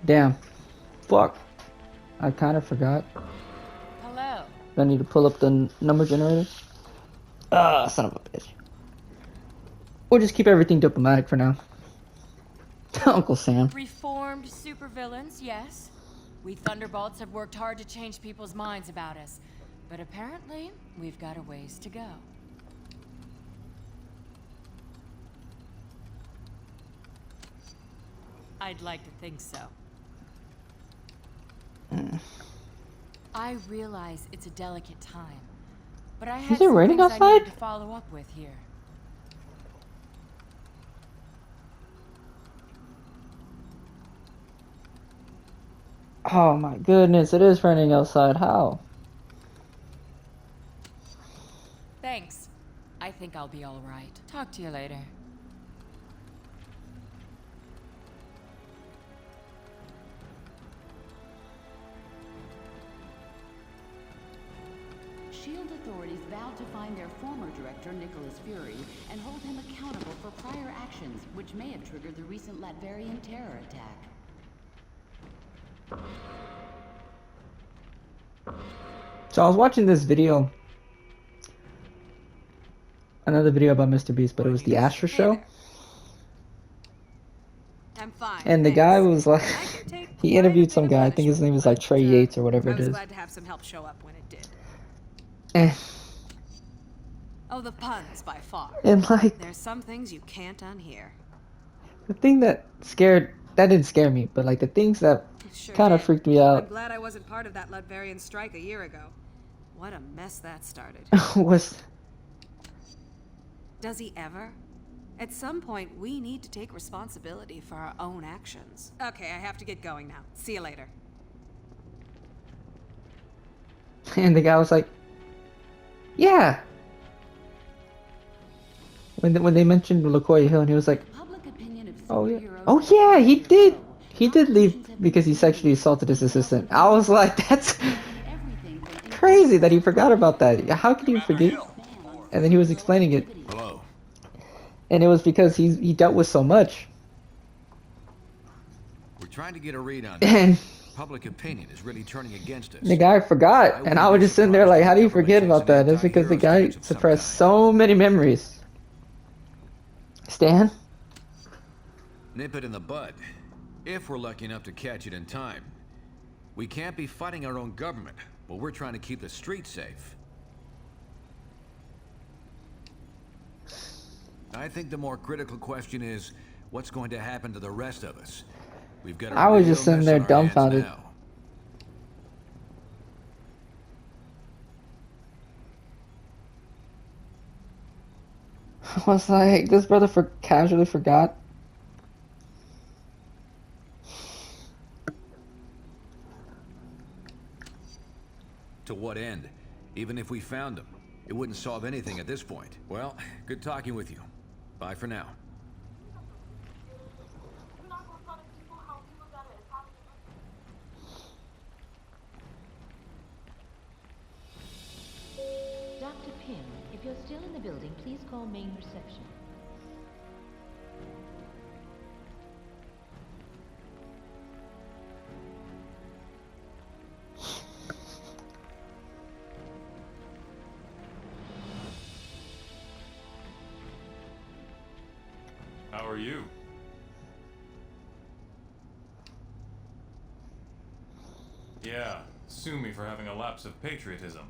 Damn. Fuck. I kind of forgot. Hello. I need to pull up the number generator. Ah, son of a bitch. We'll just keep everything diplomatic for now. Uncle Sam. Reformed supervillains, yes. We Thunderbolts have worked hard to change people's minds about us, but apparently we've got a ways to go. I'd like to think so. I realize it's a delicate time, but I had it some raining things I outside? needed to follow up with here. Oh my goodness, it is raining outside. How? Thanks. I think I'll be all right. Talk to you later. SHIELD authorities vowed to find their former director, Nicholas Fury, and hold him accountable for prior actions, which may have triggered the recent Latverian terror attack. So I was watching this video. Another video about Mr. Beast, but it was the Astro Show. I'm fine. And the thanks. guy was like, I can take he quite a interviewed bit some of guy. I think his name is like Trey punishment, Yates or whatever I it was is. glad to have some help show up when it did. And, Oh, the puns by far. and like, There's some things you can't unhear. the thing that didn't scare me, but like the things that It sure kind of did. freaked me I'm out glad I wasn't part of that Latverian strike a year ago. What a mess that started. was, Does he ever? At some point, we need to take responsibility for our own actions. Okay, I have to get going now. See you later. and the guy was like, yeah. When they mentioned LaCoya Hill, and he was like, Public opinion of oh yeah, superheroes oh has yeah, he shifted did. low. He did leave Politicians have because he been sexually accused of assaulted his assistant. I self-defense, was like, that's everything from crazy that he forgot about that. How could you forget? And then he was explaining it, Hello. and it was because he dealt with so much. We're trying to get a read on And it. Public opinion is really turning against us. the guy forgot, and I was just sitting there like, how do you forget about that? It's because the guy suppressed so many memories. Stan? Nip it in the bud. If we're lucky enough to catch it in time. We can't be fighting our own government, but we're trying to keep the streets safe. I think the more critical question is, what's going to happen to the rest of us? We've got a I was real just sitting mess there on our hands dumbfounded. now. I was like, this brother casually forgot. To what end? Even if we found them, it wouldn't solve anything at this point. Well, good talking with you. Bye for now. Dr. Pym, if you're still in the building, please call main reception. How are you? Yeah, sue me for having a lapse of patriotism.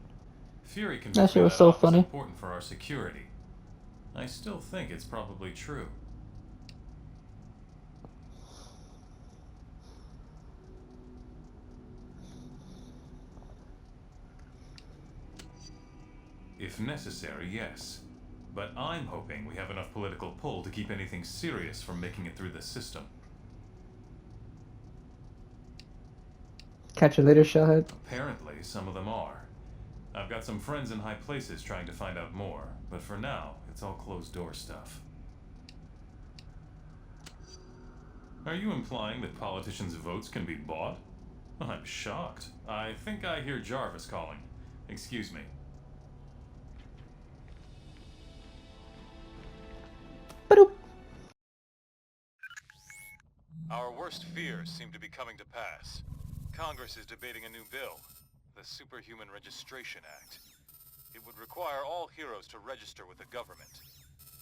Fury can That shit was so funny. important for our security. I still think it's probably true. If necessary, yes. But I'm hoping we have enough political pull to keep anything serious from making it through the system. Catch you later, Shellhead. Apparently, some of them are. I've got some friends in high places trying to find out more, but for now, it's all closed-door stuff. Are you implying that politicians' votes can be bought? I'm shocked. I think I hear Jarvis calling. Excuse me. Our worst fears seem to be coming to pass. Congress is debating a new bill, the Superhuman Registration Act. It would require all heroes to register with the government,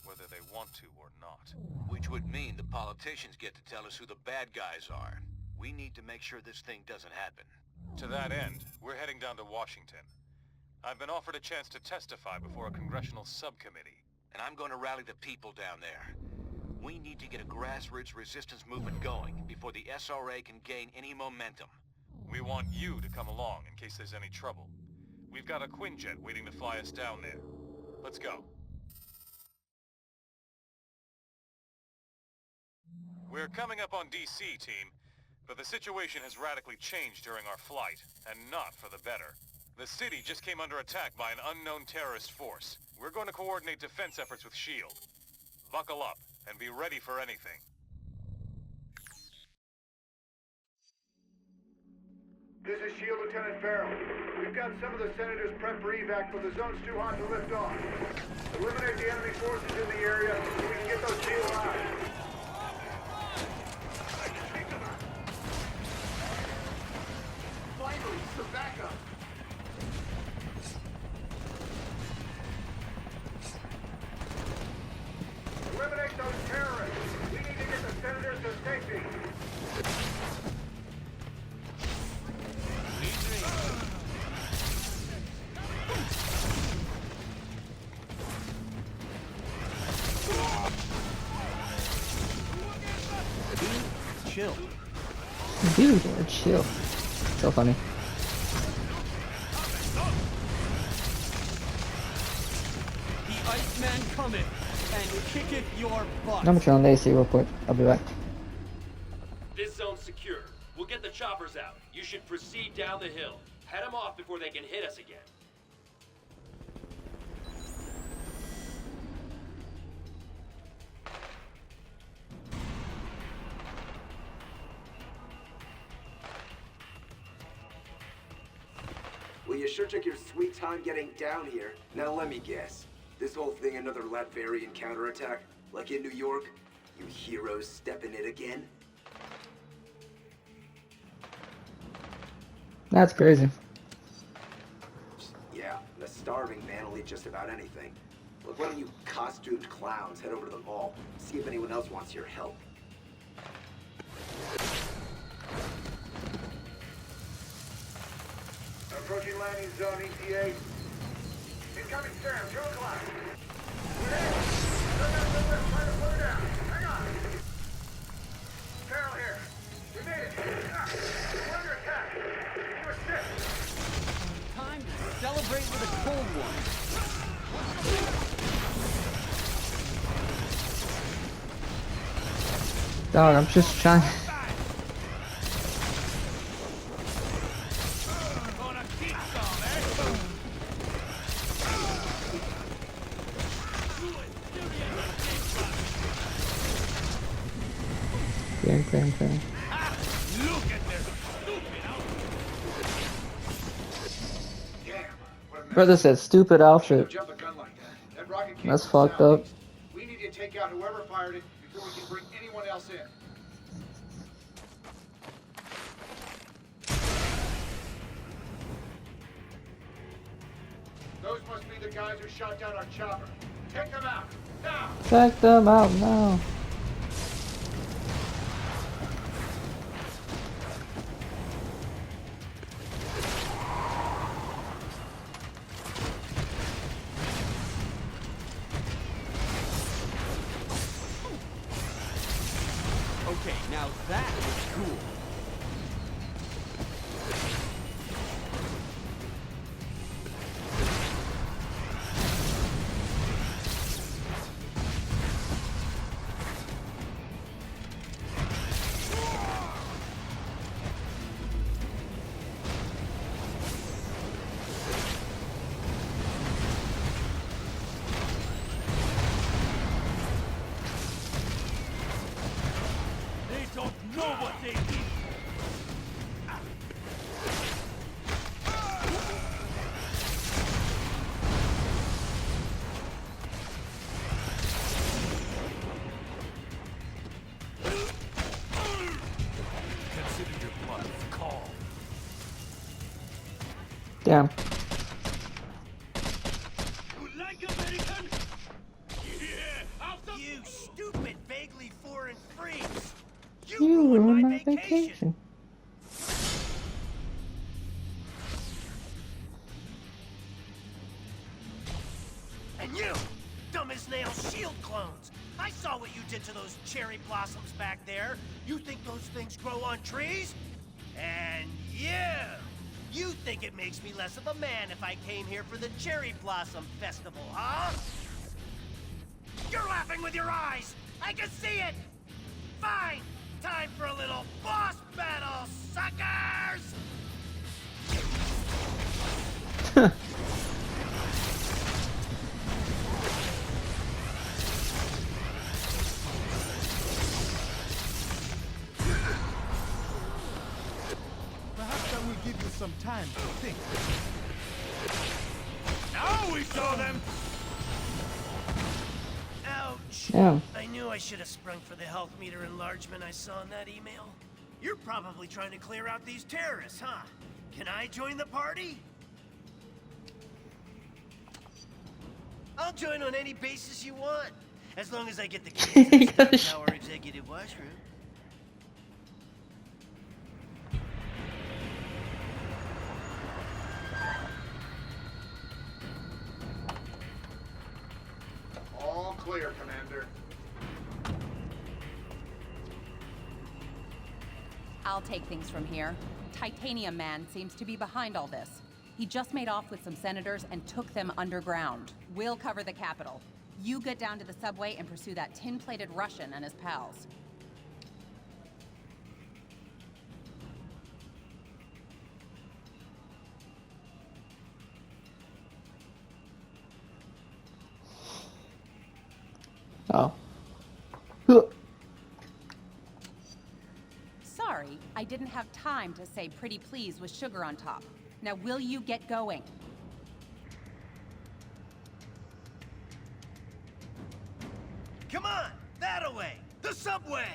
whether they want to or not. Which would mean the politicians get to tell us who the bad guys are. We need to make sure this thing doesn't happen. To that end, we're heading down to Washington. I've been offered a chance to testify before a congressional subcommittee. And I'm going to rally the people down there. We need to get a grassroots resistance movement going before the SRA can gain any momentum. We want you to come along in case there's any trouble. We've got a Quinjet waiting to fly us down there. Let's go. We're coming up on DC, team, but the situation has radically changed during our flight, and not for the better. The city just came under attack by an unknown terrorist force. We're going to coordinate defense efforts with S.H.I.E.L.D. Buckle up, and be ready for anything. This is S.H.I.E.L.D. Lieutenant Farrell. We've got some of the senators prepped for evac, but the zone's too hot to lift off. Eliminate the enemy forces in the area so we can get those shields out. Finally, some backup. Eliminate those terrorists. We need to get the senators to safety. Chill. Dude, chill. So funny. The Iceman cometh and kicketh your butt. I'm gonna turn on the AC real quick. I'll be back. This zone's secure. We'll get the choppers out. You should proceed down the hill. Head them off before they can hit us again. Well, you sure took your sweet time getting down here. Now let me guess. This whole thing another Latverian counterattack? Like in New York? You heroes stepping it again? That's crazy. Yeah, the starving man will eat just about anything. Look, why don't you costumed clowns head over to the mall, see if anyone else wants your help. Approaching landing zone, ETA. Incoming Sam, 2 o'clock. We're in. Try to put her down. Hang on. Farrell here. We made it. We're under attack. Give us shit. Time to celebrate with a cold one. Dog, I'm just trying. Clear. Brother said stupid outfit. Jump a gun like that. That rocket came That's from fucked up. southeast. We need to take out whoever fired it before we can bring anyone else in. Those must be the guys who shot down our chopper. Take them out, now! Check them out now. Okay, now that was cool. They don't know what they did. Damn. You stupid, vaguely foreign freaks! You ruined my vacation. And you, dumb as nails shield clones! I saw what you did to those cherry blossoms back there. You think those things grow on trees? And you think it makes me less of a man if I came here for the cherry blossom festival, huh? You're laughing with your eyes! I can see it! Fine! Time for a little boss battle, suckers! Perhaps I will give you some time to think. Now we saw them! Ouch. Yeah. I knew I should have sprung for the health meter enlargement I saw in that email. You're probably trying to clear out these terrorists, huh? Can I join the party? I'll join on any basis you want, as long as I get the keys to the Tower Executive Washroom. All clear, Commander. I'll take things from here. Titanium Man seems to be behind all this. He just made off with some senators and took them underground. We'll cover the Capitol. You get down to the subway and pursue that tin-plated Russian and his pals. Oh. Sorry, I didn't have time to say pretty please with sugar on top. Now will you get going? Come on, that-a-way, the subway!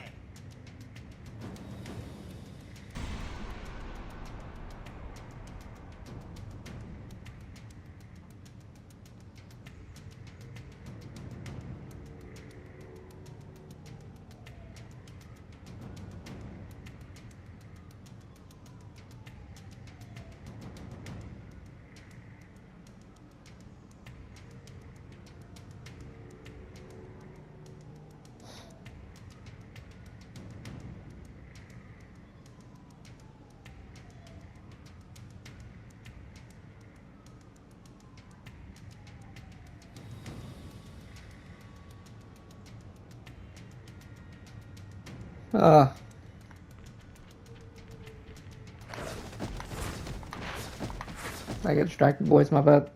I get distracted, boys, my bad.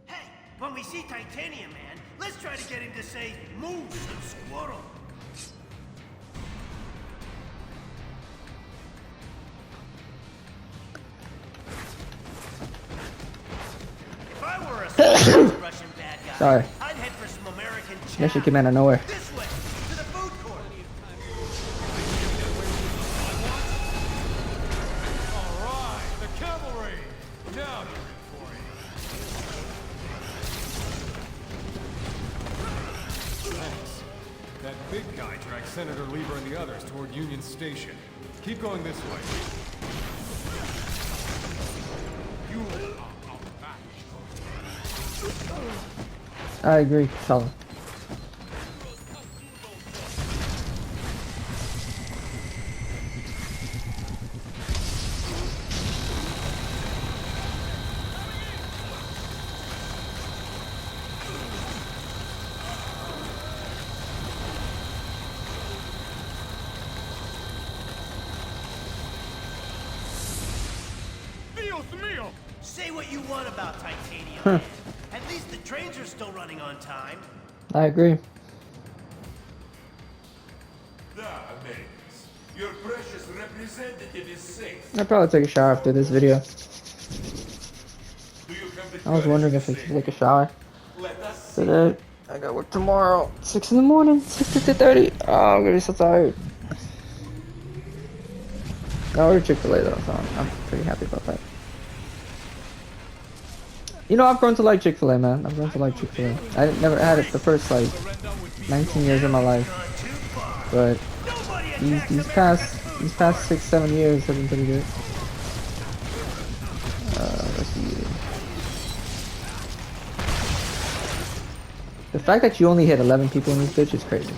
Hey, when we see Titanium Man, let's try to get him to say, "Move, you squirrel." If I were a Russian bad guy, Sorry. I'd head for some American chow. That shit came out of nowhere. This way, to the food court. Alright, the cavalry! Now you're in for it. Thanks. That big guy dragged Senator Lieber and the others toward Union Station. Keep going this way. You are outmatched. I agree, Solid. Say what you want about Titanium Man. At least the trains are still running on time. I agree. Your precious representative is safe. I'll probably take a shower after this video. I was wondering if I should take a shower. Let us But I got work tomorrow. 6 in the morning. 6 to 2:30. Oh, I'm gonna be so tired. I ordered Chick-fil-A though, so I'm pretty happy about that. You know, I've grown to like Chick-fil-A, man. I've grown to like Chick-fil-A. I never had it the first like 19 years of my life, but these past 6-7 years have been pretty good. Let's see. The fact that you only hit 11 people in this bitch is crazy.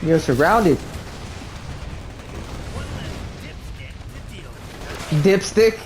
You're surrounded. Dipstick.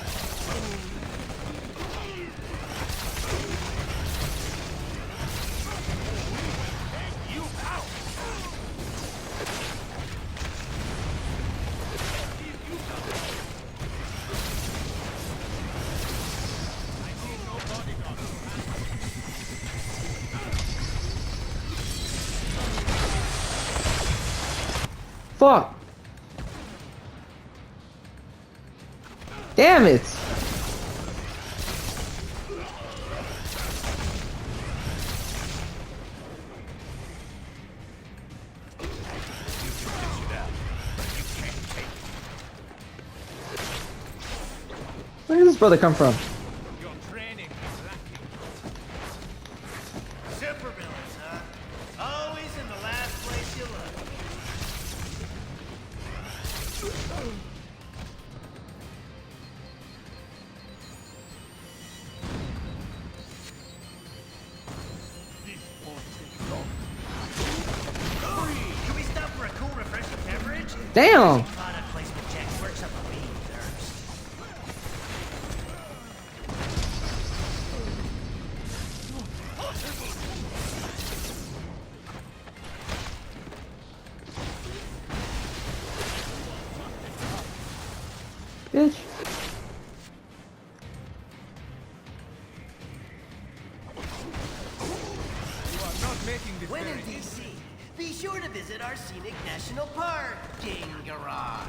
Fuck. Damn it. Where did this brother come from? Supervillains, huh? Always in the last place you look. Can we stop for a cool, refreshing beverage? Damn. Product placement check works up a bean thirst. Bitch. When in DC, be sure to visit our scenic national parking garage.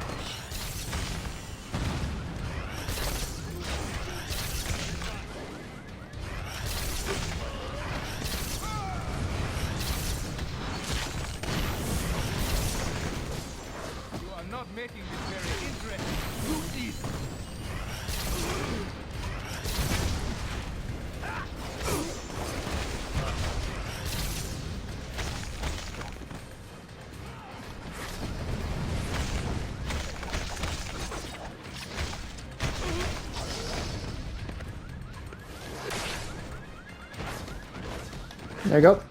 You are not making this very interesting. Do this. There you go.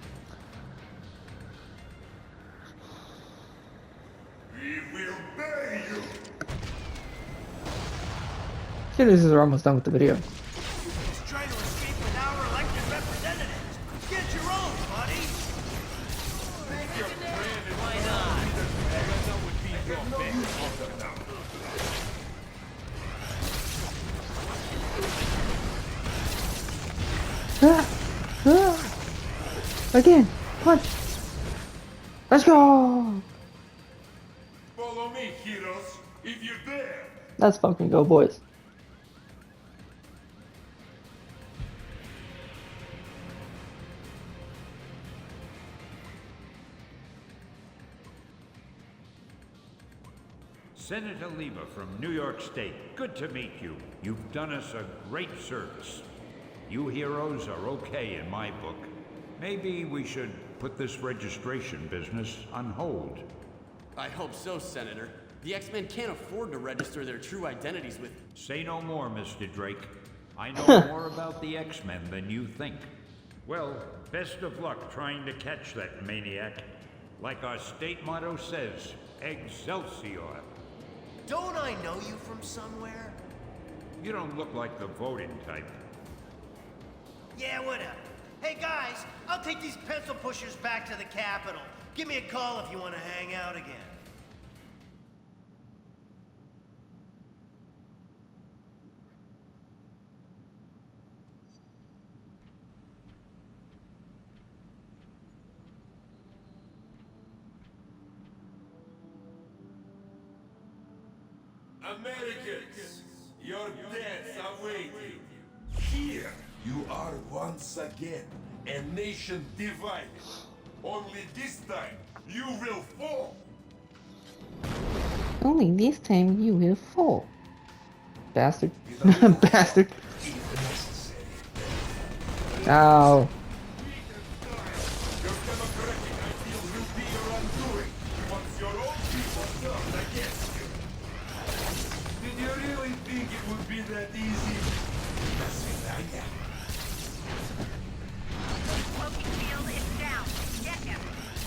Citizens are almost done with the video. Just trying to escape with our elected representatives. Get your own, buddy. Why not? Again, punch. Let's go. Follow me, heroes, if you dare. Let's fucking go, boys. Senator Lima from New York State, good to meet you. You've done us a great service. You heroes are okay in my book. Maybe we should put this registration business on hold. I hope so, Senator. The X-Men can't afford to register their true identities with... Say no more, Mr. Drake. I know more about the X-Men than you think. Well, best of luck trying to catch that maniac. Like our state motto says, Excelsior. Don't I know you from somewhere? You don't look like the voting type. Yeah, whatever. Hey guys, I'll take these pencil pushers back to the Capitol. Give me a call if you want to hang out again. Americans, your deaths await you. Here, You are once again a nation divided. Only this time, you will fall. Only this time you will fall. Bastard. Bastard. Ow. Your democratic ideal will be your undoing once your own people turn against you. Did you really think it would be that easy?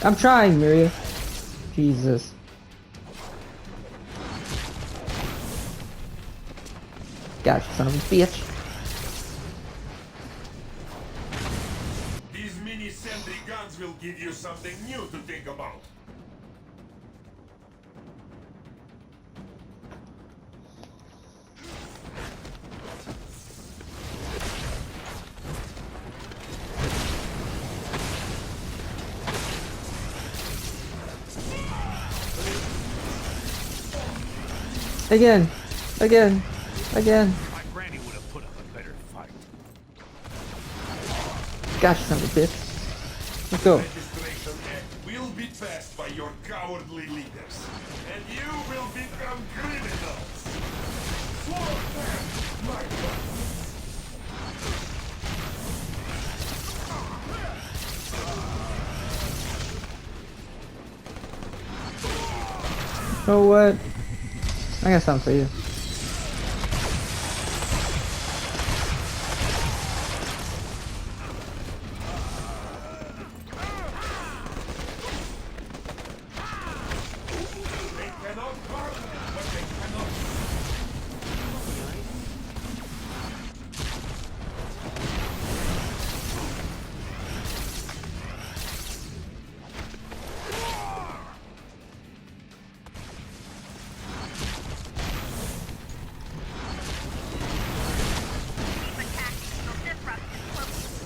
I'm trying, Maria. Jesus. Gotcha, son of a bitch. These mini-sentry guns will give you something new to think about. Again. Again. Again. My granny would have put up a better fight. Gosh, son of a bitch. Let's go. Registration Act will be passed by your cowardly leaders, and you will become criminals. Sword them, my brothers. Oh, what? I got something for you.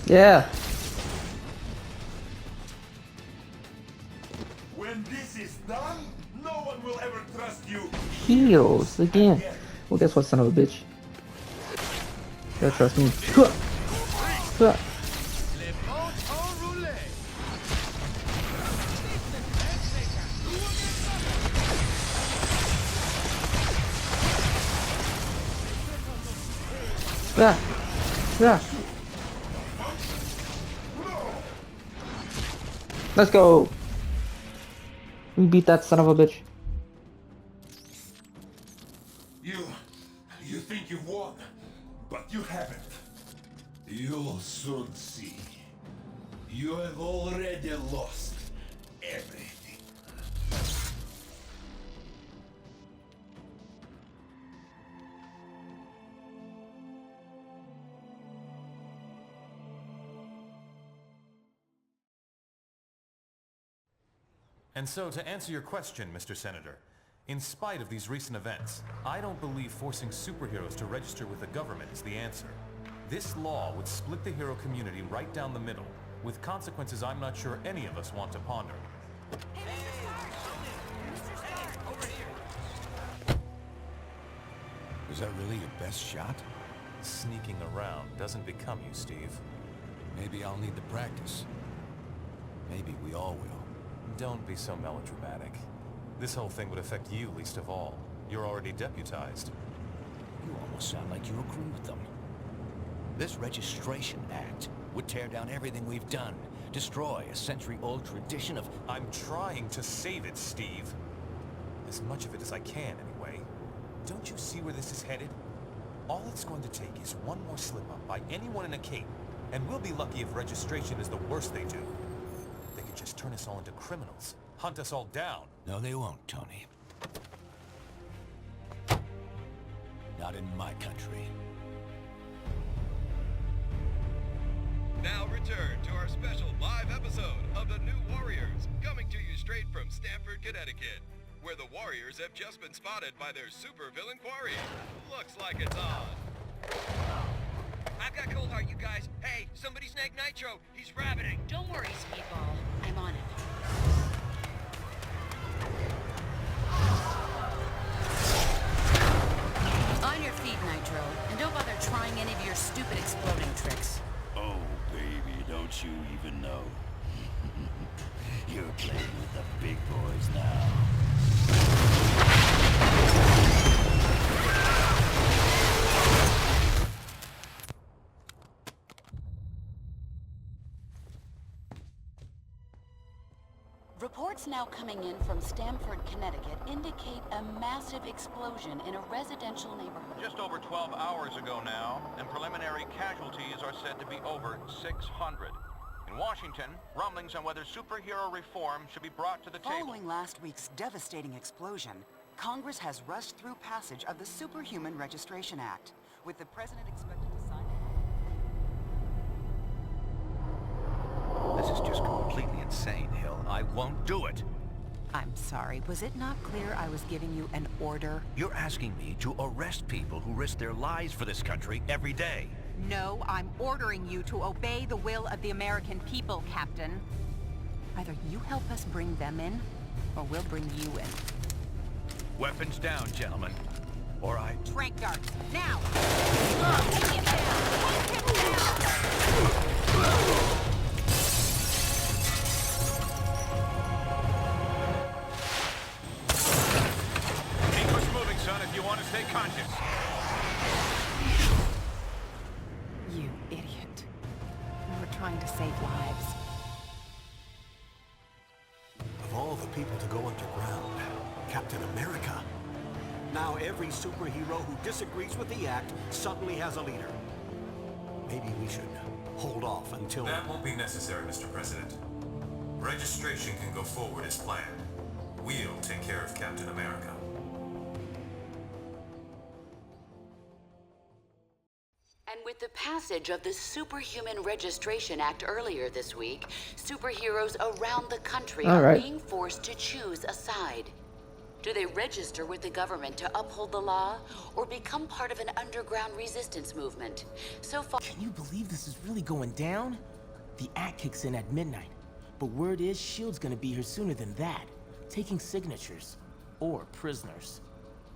Yeah. When this is done, no one will ever trust you. Heals again. Well, guess what, son of a bitch? You gotta trust me. Huh. Huh. Yeah. Yeah. Let's go. We beat that son of a bitch. You think you've won, but you haven't. You'll soon see. You have already lost everything. And so, to answer your question, Mr. Senator, in spite of these recent events, I don't believe forcing superheroes to register with the government is the answer. This law would split the hero community right down the middle, with consequences I'm not sure any of us want to ponder. Was that really your best shot? Sneaking around doesn't become you, Steve. Maybe I'll need to practice. Maybe we all will. Don't be so melodramatic. This whole thing would affect you least of all. You're already deputized. You almost sound like you agree with them. This Registration Act would tear down everything we've done, destroy a century-old tradition of... I'm trying to save it, Steve. As much of it as I can, anyway. Don't you see where this is headed? All it's going to take is one more slip-up by anyone in a cape, and we'll be lucky if registration is the worst they do. They could just turn us all into criminals, hunt us all down. No, they won't, Tony. Not in my country. Now return to our special live episode of The New Warriors, coming to you straight from Stamford, Connecticut, where the Warriors have just been spotted by their supervillain quarry. Looks like it's on. I've got cold heart, you guys. Hey, somebody snag Nitro. He's rabbiting. Don't worry, Speedball. I'm on it. On your feet, Nitro. And don't bother trying trying any of your stupid exploding tricks. Oh, baby, don't you even know? You're playing with the big boys now. Reports now coming in from Stamford, Connecticut indicate a massive explosion in a residential neighborhood. Just over 12 hours ago now, and preliminary casualties are said to be over 600. In Washington, rumblings on whether superhero reform should be brought to the table. Following last week's devastating explosion, Congress has rushed through passage of the Superhuman Registration Act, with the president expected to sign it. This is just completely insane, Hill. I won't do it. I'm sorry, was it not clear I was giving you an order? You're asking me to arrest people who risk their lives for this country every day. No, I'm ordering you to obey the will of the American people, Captain. Either you help us bring them in, or we'll bring you in. Weapons down, gentlemen. Or I... Trank darts, now! Take him down! Take him down! Keep us moving, son, if you want to stay conscious. You idiot. We were trying to save lives. Of all the people to go underground, Captain America. Now every superhero who disagrees with the act suddenly has a leader. Maybe we should hold off until... That won't be necessary, Mr. President. Registration can go forward as planned. We'll take care of Captain America. And with the passage of the Superhuman Registration Act earlier this week, superheroes around the country are being forced to choose a side. Do they register with the government to uphold the law, or become part of an underground resistance movement? So far... Can you believe this is really going down? The act kicks in at midnight, but word is S.H.I.E.L.D's gonna be here sooner than that, taking signatures. Or prisoners.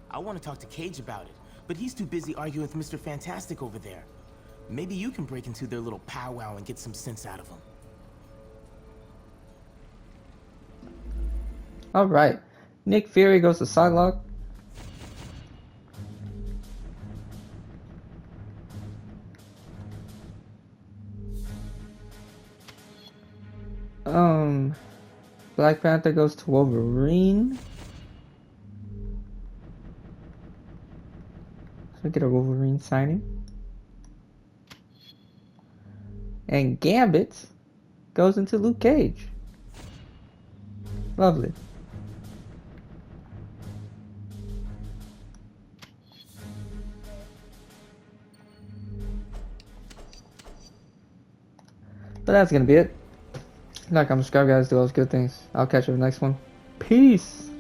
I want to talk to Cage about it, but he's too busy arguing with Mr. Fantastic over there. Maybe you can break into their little powwow and get some sense out of them. Alright. Nick Fury goes to Psylocke. Black Panther goes to Wolverine. So we get a Wolverine signing. And Gambit goes into Luke Cage. Lovely. But that's gonna be it. Like, comment, subscribe, guys. Do all those good things. I'll catch you in the next one. Peace.